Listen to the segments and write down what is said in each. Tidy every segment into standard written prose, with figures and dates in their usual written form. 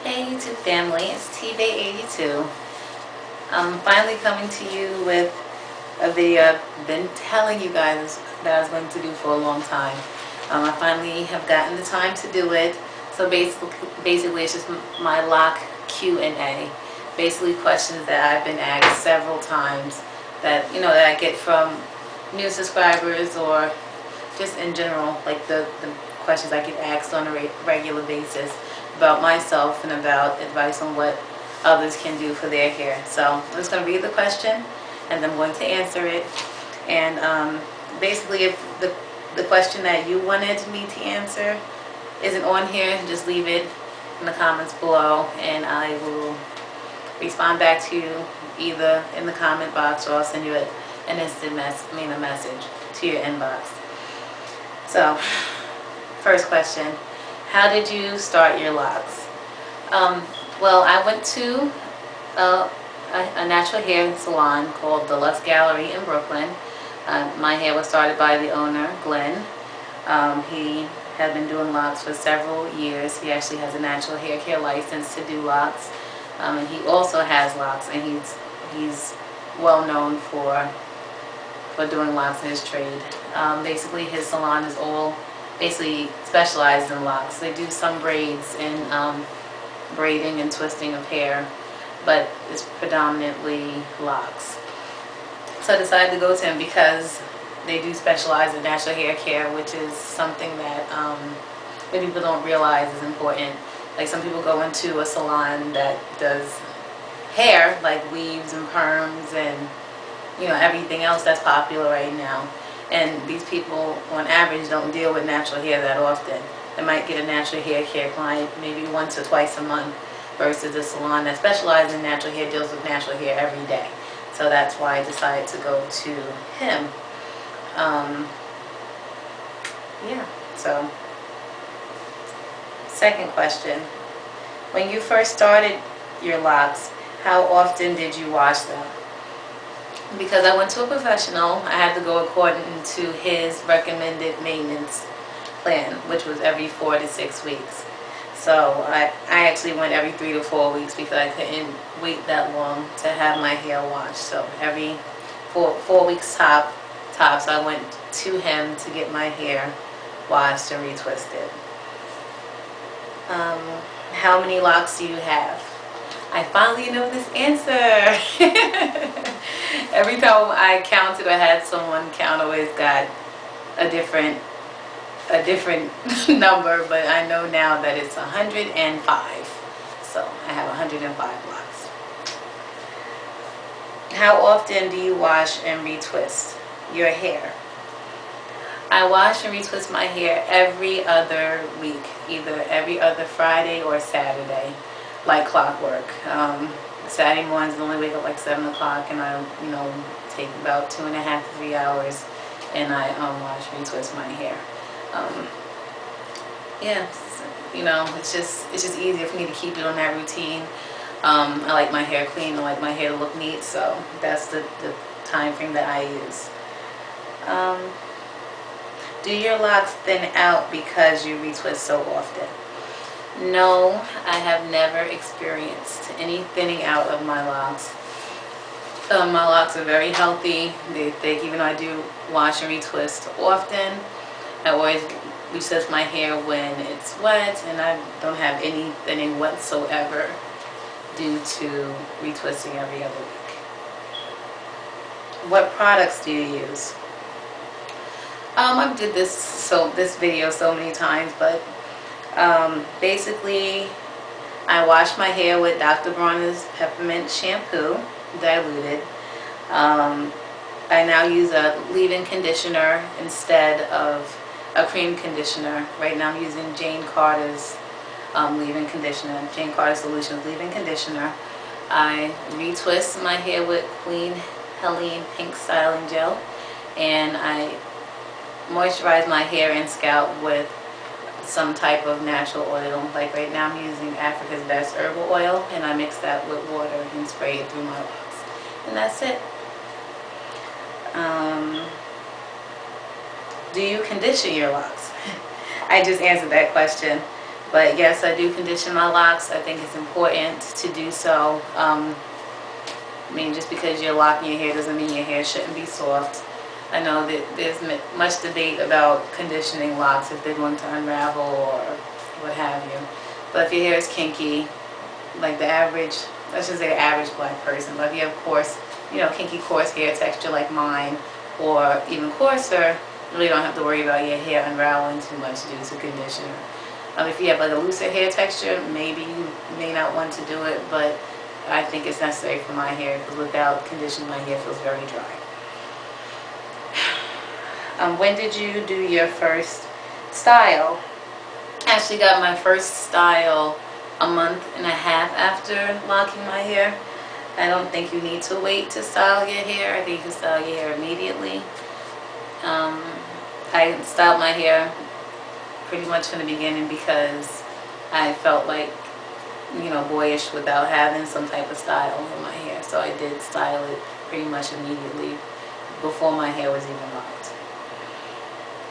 Hey YouTube family, it's TBay82. I'm finally coming to you with a video I've been telling you guys that I was going to do for a long time. I finally have gotten the time to do it. So basically it's just my Loc Q A. Basically questions that I've been asked several times that that I get from new subscribers or just in general, like the questions I get asked on a regular basis about myself and about advice on what others can do for their hair. So I'm just going to read the question and then I'm going to answer it. And basically, if the question that you wanted me to answer isn't on here, just leave it in the comments below and I will respond back to you either in the comment box or I'll send you an instant a message to your inbox. So, first question, how did you start your locks? Well, I went to a natural hair salon called the Lux Gallery in Brooklyn. My hair was started by the owner, Glenn. He had been doing locks for several years. He actually has a natural hair care license to do locks. And he also has locks, and he's well known for doing locks in his trade. Basically, his salon is all basically specialized in locks. They do some braids and braiding and twisting of hair, but it's predominantly locks. So I decided to go to him because they do specialize in natural hair care, which is something that many people don't realize is important. Like some people go into a salon that does hair, like weaves and perms and everything else that's popular right now. And these people, on average, don't deal with natural hair that often. They might get a natural hair care client maybe once or twice a month, versus a salon that specializes in natural hair deals with natural hair every day. So that's why I decided to go to him. Yeah, so second question. When you first started your locks, how often did you wash them? Because I went to a professional, I had to go according to his recommended maintenance plan, which was every 4 to 6 weeks. So I actually went every 3 to 4 weeks because I couldn't wait that long to have my hair washed. So every 4 weeks tops, I went to him to get my hair washed and retwisted. How many locks do you have? I finally know this answer. Every time I counted or had someone count, I always got a different number, but I know now that it's 105. So I have 105 locks. How often do you wash and retwist your hair? I wash and retwist my hair every other week, either every other Friday or Saturday, like clockwork. Saturday mornings I only wake up like 7 o'clock and I take about 2.5 to 3 hours and I wash and retwist my hair. Yeah, it's just easier for me to keep it on that routine. I like my hair clean, I like my hair to look neat, so that's the time frame that I use. Do your locks thin out because you retwist so often? No, I have never experienced any thinning out of my locks. My locks are very healthy. They're thick, even though I do wash and retwist often. I always retwist my hair when it's wet, and I don't have any thinning whatsoever due to retwisting every other week. What products do you use? I've did this video so many times, but basically I wash my hair with Dr. Bronner's peppermint shampoo, diluted. I now use a leave-in conditioner instead of a cream conditioner. Right now I'm using Jane Carter's leave-in conditioner, Jane Carter Solutions leave-in conditioner. I retwist my hair with Queen Helene Pink Styling Gel, and I moisturize my hair and scalp with some type of natural oil. Like right now I'm using Africa's Best Herbal Oil, and I mix that with water and spray it through my locks. And that's it. Do you condition your locks? I just answered that question. But yes, I do condition my locks. I think it's important to do so. I mean, just because you're locking your hair doesn't mean your hair shouldn't be soft. I know that there's much debate about conditioning locks, if they're going to unravel or what have you. But if your hair is kinky, like the average, let's just say the average black person, but if you have coarse, kinky coarse hair texture like mine, or even coarser, you really don't have to worry about your hair unraveling too much due to conditioner. If you have like a looser hair texture, maybe you may not want to do it, but I think it's necessary for my hair, because without conditioning, my hair feels very dry. When did you do your first style? I actually got my first style a month and a half after locking my hair. I don't think you need to wait to style your hair. I think you can style your hair immediately. I styled my hair pretty much from the beginning because I felt like, boyish without having some type of style in my hair. So I did style it pretty much immediately before my hair was even locked.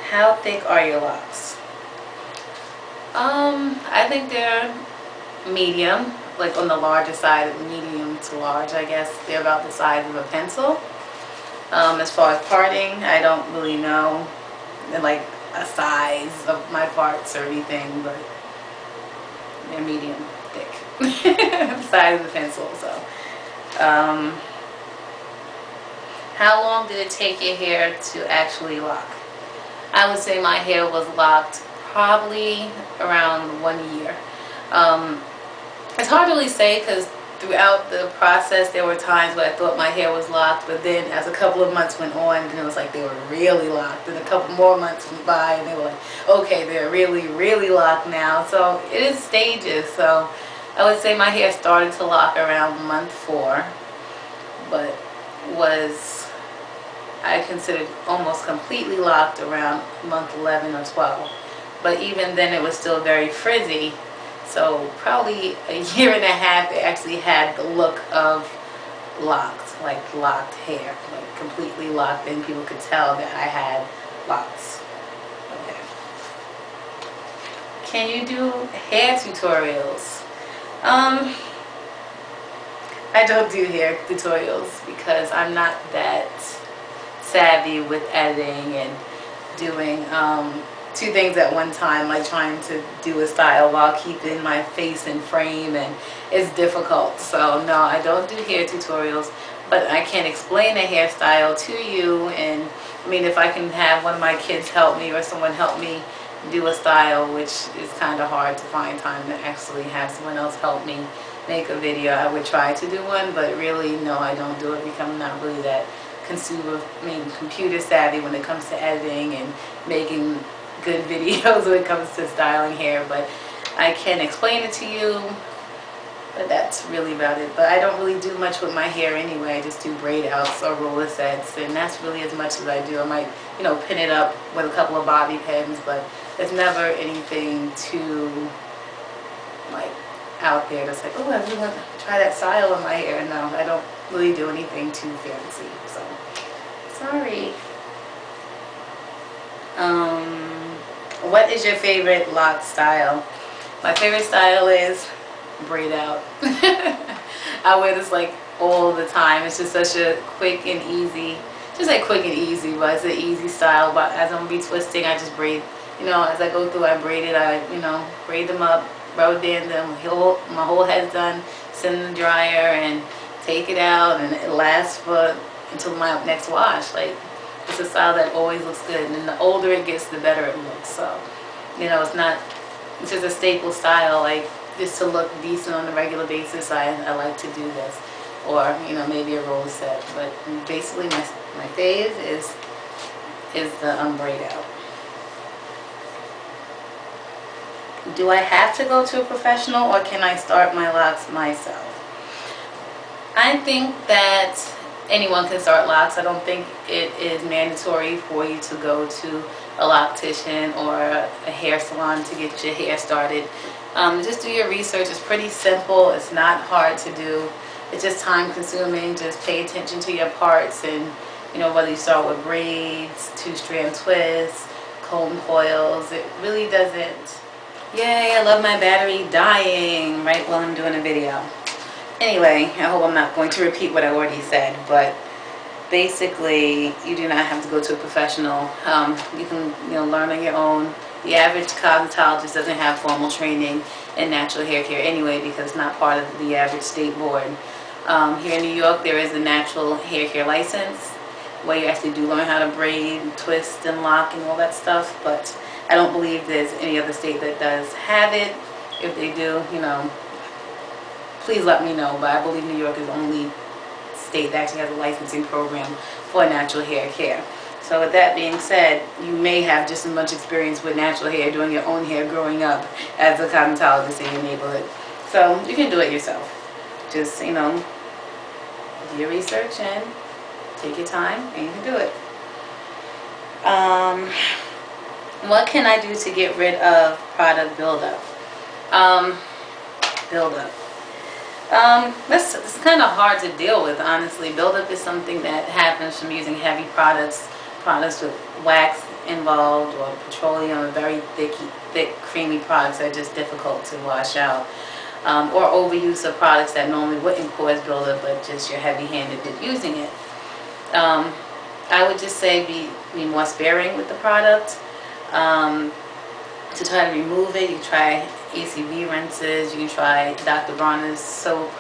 How thick are your locks? I think they're medium, like on the larger side, medium to large, I guess. They're about the size of a pencil. As far as parting, I don't really know like a size of my parts or anything, but they're medium thick. The size of the pencil. So how long did it take your hair to actually lock? I would say my hair was locked probably around 1 year. It's hard to really say, because throughout the process there were times where I thought my hair was locked, but then as a couple of months went on, then it was like they were really locked, and a couple more months went by and they were like, okay, they're really locked now. So it is stages. So I would say my hair started to lock around month 4, but was, I considered, almost completely locked around month 11 or 12. But even then it was still very frizzy. So probably a year and a half it actually had the look of locked, like locked hair, like completely locked, and people could tell that I had locks. Okay. Can you do hair tutorials? I don't do hair tutorials because I'm not that savvy with editing and doing 2 things at one time, like trying to do a style while keeping my face in frame, and it's difficult. So no, I don't do hair tutorials, but I can explain a hairstyle to you. And I mean, if I can have one of my kids help me or someone help me do a style, which is kind of hard to find time to actually have someone else help me make a video, I would try to do one, but really no, I don't do it because I'm not really that computer savvy when it comes to editing and making good videos when it comes to styling hair. But I can explain it to you, but that's really about it. But I don't really do much with my hair anyway. I just do braid outs or roller sets, and that's really as much as I do. I might, pin it up with a couple of bobby pins, but it's never anything too like out there that's like, oh, I really want to try that style in my hair. No, I don't really do anything too fancy. So sorry. What is your favorite lock style? My favorite style is braid out. I wear this like all the time. It's just such a quick and easy, just like quick and easy, but it's an easy style. But as I'm gonna be twisting, I just braid, as I go through, I braid it. I, braid them up, rubber band them, my whole head's done, send it in the dryer and take it out, and it lasts until my next wash. Like, it's a style that always looks good, and the older it gets, the better it looks. So, it's just a staple style, like just to look decent on a regular basis. I like to do this, or maybe a roll set. But basically, my fave is the braid out. Do I have to go to a professional, or can I start my locks myself? I think that anyone can start locks. I don't think it is mandatory for you to go to a loctician or a hair salon to get your hair started. Just do your research. It's pretty simple. It's not hard to do. It's just time consuming. Just pay attention to your parts, and whether you start with braids, 2-strand twists, comb coils, it really doesn't Yay, I love my battery dying right while I'm doing a video. Anyway, I hope I'm not going to repeat what I already said, but basically, you do not have to go to a professional. You can, learn on your own. The average cosmetologist doesn't have formal training in natural hair care anyway, because it's not part of the average state board. Here in New York, there is a natural hair care license where you actually do learn how to braid, twist, and lock, and all that stuff. But I don't believe there's any other state that does have it. If they do, please let me know. But I believe New York is the only state that actually has a licensing program for natural hair care. So with that being said, you may have just as much experience with natural hair, doing your own hair growing up, as a cosmetologist in your neighborhood. So you can do it yourself. Just, do your research and take your time, and you can do it. What can I do to get rid of product buildup? It's kind of hard to deal with, honestly. Buildup is something that happens from using heavy products with wax involved, or petroleum, or very thick, creamy products that are just difficult to wash out. Or overuse of products that normally wouldn't cause buildup, but just you're heavy-handed with using it. I would just say be more sparing with the product. To try to remove it, you can try ACV rinses. You can try Dr. Bronner's soap,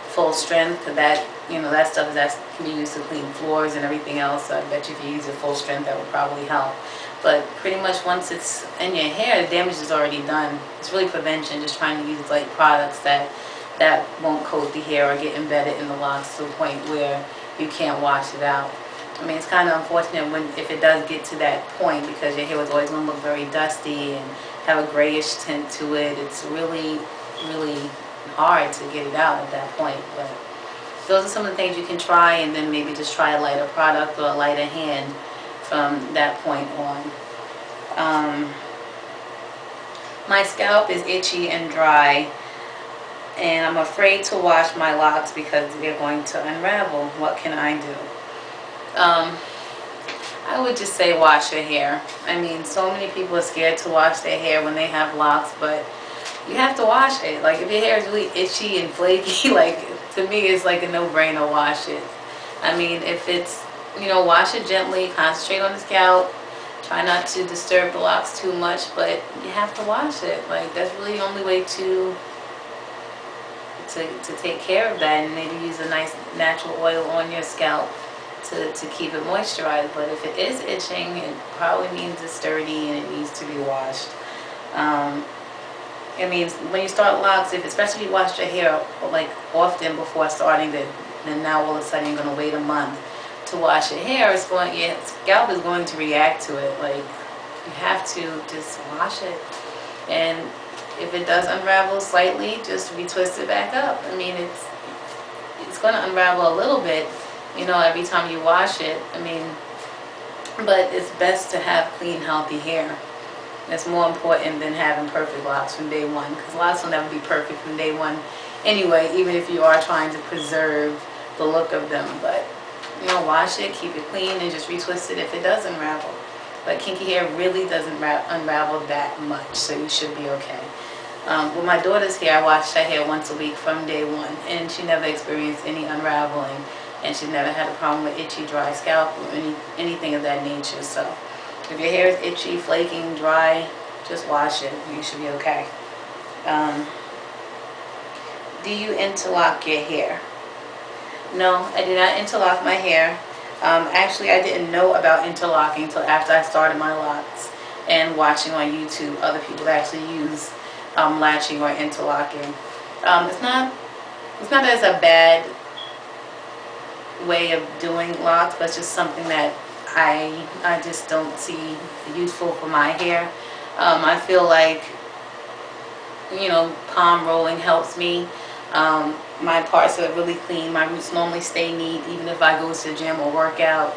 full strength, because that stuff can be used to clean floors and everything else. So I bet you if you use it full strength, that would probably help. But pretty much once it's in your hair, the damage is already done. It's really prevention, just trying to use light products that won't coat the hair or get embedded in the locks to the point where you can't wash it out. I mean, it's kind of unfortunate if it does get to that point, because your hair was always going to look very dusty and have a grayish tint to it. It's really, really hard to get it out at that point. But those are some of the things you can try, and then maybe just try a lighter product or a lighter hand from that point on. My scalp is itchy and dry, and I'm afraid to wash my locks because they're going to unravel. What can I do? I would just say wash your hair. I mean, so many people are scared to wash their hair when they have locks, but you have to wash it. Like, if your hair is really itchy and flaky, like, to me, it's like a no-brainer, wash it. I mean, if it's, wash it gently, concentrate on the scalp, try not to disturb the locks too much, but you have to wash it. Like, that's really the only way to take care of that, and maybe use a nice natural oil on your scalp to keep it moisturized. But if it is itching, it probably means it's dirty and it needs to be washed. I mean, when you start locks, especially if you wash your hair like often before starting, then now all of a sudden you're going to wait a month to wash your hair, your scalp is going to react to it. Like, you have to just wash it. And if it does unravel slightly, just retwist it back up. I mean, it's going to unravel a little bit, every time you wash it. I mean, but it's best to have clean, healthy hair. That's more important than having perfect locks from day one, because locks will never be perfect from day one anyway, even if you are trying to preserve the look of them. But, wash it, keep it clean, and just retwist it if it does unravel. But kinky hair really doesn't unravel that much, so you should be okay. With my daughter's hair, I washed her hair once a week from day one, and she never experienced any unraveling, and she never had a problem with itchy, dry scalp or anything of that nature. So if your hair is itchy, flaking, dry, just wash it. You should be okay. Do you interlock your hair? No, I do not interlock my hair. Actually, I didn't know about interlocking until after I started my locks and watching on YouTube other people that actually use latching or interlocking. It's not that it's a bad way of doing locks, but it's just something that I just don't see useful for my hair. I feel like, palm rolling helps me. My parts are really clean. My roots normally stay neat, even if I go to the gym or work out.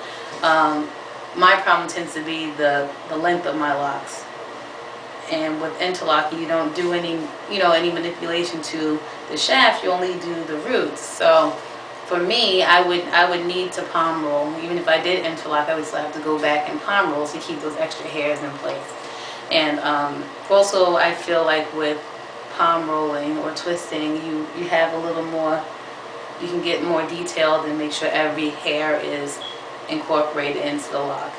My problem tends to be the length of my locks. And with interlocking, you don't do any manipulation to the shaft. You only do the roots. So for me, I would need to palm roll. Even if I did interlock, I would still have to go back and palm roll to keep those extra hairs in place. And also I feel like with palm rolling or twisting, you have a little more, you can get more detailed and make sure every hair is incorporated into the lock.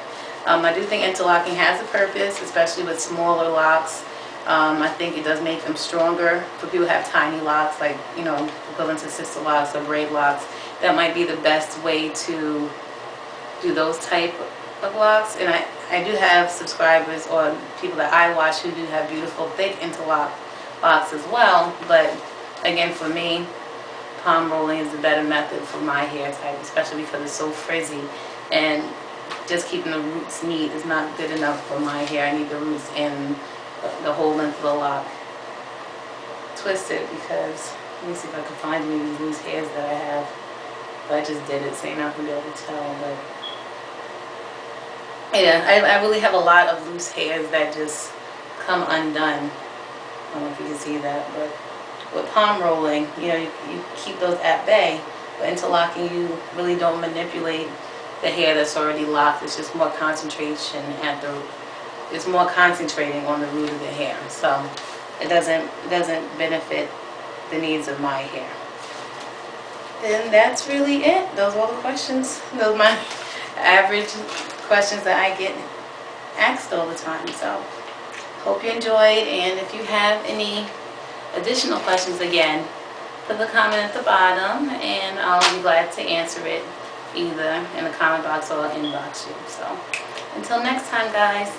I do think interlocking has a purpose, especially with smaller locks. I think it does make them stronger. For people who have tiny locks, like, you know, equivalent to sister locks or braid locks, that might be the best way to do those type of locks. And I do have subscribers or people that I watch who do have beautiful thick interlock locks as well. But again, for me, palm rolling is the better method for my hair type, especially because it's so frizzy. And just keeping the roots neat is not good enough for my hair. I need the roots and the whole length of the lock twisted, because let me see if I can find any of these loose hairs that I have. But I just did it, so you're not going to be able to tell. But yeah, I really have a lot of loose hairs that just come undone. I don't know if you can see that, but with palm rolling, you know, you keep those at bay. But interlocking, you really don't manipulate the hair that's already locked. It's just more concentration at the, it's more concentrating on the root of the hair. So it doesn't benefit the needs of my hair. And that's really it. Those are all the questions. Those are my average questions that I get asked all the time. So hope you enjoyed, and if you have any additional questions, again, put the comment at the bottom and I'll be glad to answer it either in the comment box or I'll inbox you. So until next time, guys.